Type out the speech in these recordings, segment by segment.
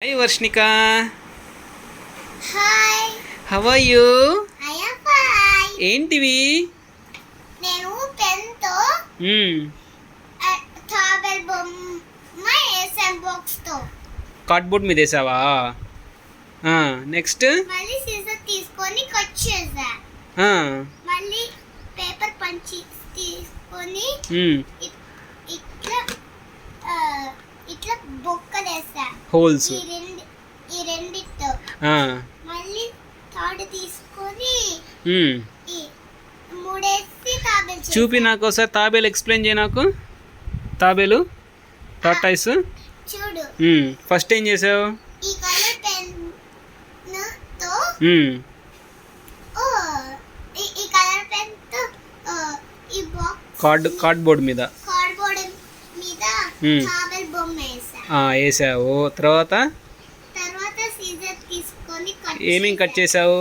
Hi Varshnika. Hi. How are you? I am fine. ఏంటివి? నేను పెన్తో towel బొమ్మ వేసాను బాక్స్తో. కార్డ్బోర్డ్ మీద వేసావా? నెక్స్ట్ మళ్ళీ సీజర్ తీసుకొని కట్ చేసా. మళ్ళీ పేపర్ పంచి తీసుకొని ఇట్లా ఇట్లా బొక్కలు వేసా. హోల్స్. ఈ రెండితో మళ్ళీ తాడు తీసుకొని మూడేసి తాబేలు చూపి నాకు ఒకసారి తాబేలు ఎక్స్ప్లెయిన్ చేయి నాకు. తాబేలు టార్టాయిస్ చూడు. ఫస్ట్ ఏం చేసావు? ఈ కలర్ పెన్ తో ఈ కలర్ పెన్ తో ఈ బాక్స్ కార్డ్బోర్డ్ మీద తాబేలు బొమ్మ వేసా. వేసావు. తర్వాత సీజర్ తీసుకొని ఏమేం కట్ చేసావు?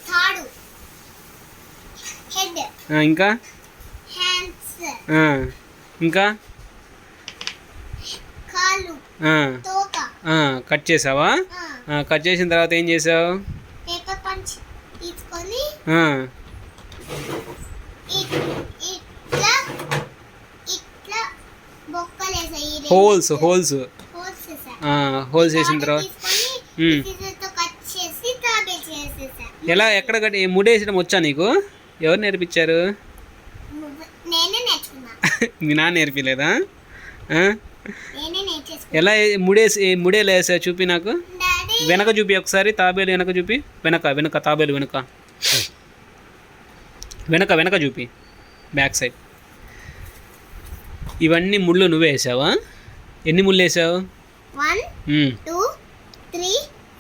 తాడు, హెడ్, ఇంకా హ్యాండ్స్, ఇంకా కాళ్ళు, తోక కట్ చేసావా? కట్ చేసిన తర్వాత ఏం చేసావు? పేపర్ పంచ్ తీసుకొని ఇట్లా ఇట్లా బొక్కలు వేసాయి. హోల్స్ వేసిన తర్వాత కట్ చేసి తాబేలు చేసేసా. ఎలా ఎక్కడ కట్టి ముడేసడం వచ్చా నీకు? ఎవరు నేర్పించారు? నేనే నేర్చుకున్నా. మీ నాన్న నేర్పిలేదా? నేనే నేర్చేసుకున్నా. ఎలా ముడేలు వేసా చూపి నాకు. వెనక చూపి ఒకసారి. తాబేలు వెనక చూపి. వెనక తాబేలు వెనక చూపి. Back side. ఇవన్నీ ముళ్ళు నువ్వే వేసావా? ఎన్ని ముళ్ళు వేసావు? 1 2 3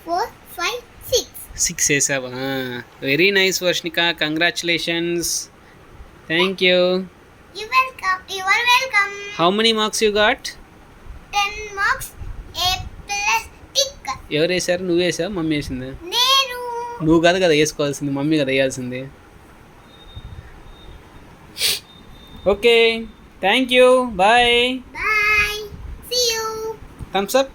4 5 6 వేసావా? Very nice Varshika. Congratulations. Thank you. You are welcome. How many marks you got? 10 marks. A plus tick. ఎవరు వేసారు? నువ్వు వేసావు? మమ్మీ వేసింది? నేను. నువ్వు కాదు కదా వేసుకోవాల్సింది, మమ్మీ కదా వేయాల్సింది. Okay, thank you. Bye. Bye. See you. Thumbs up.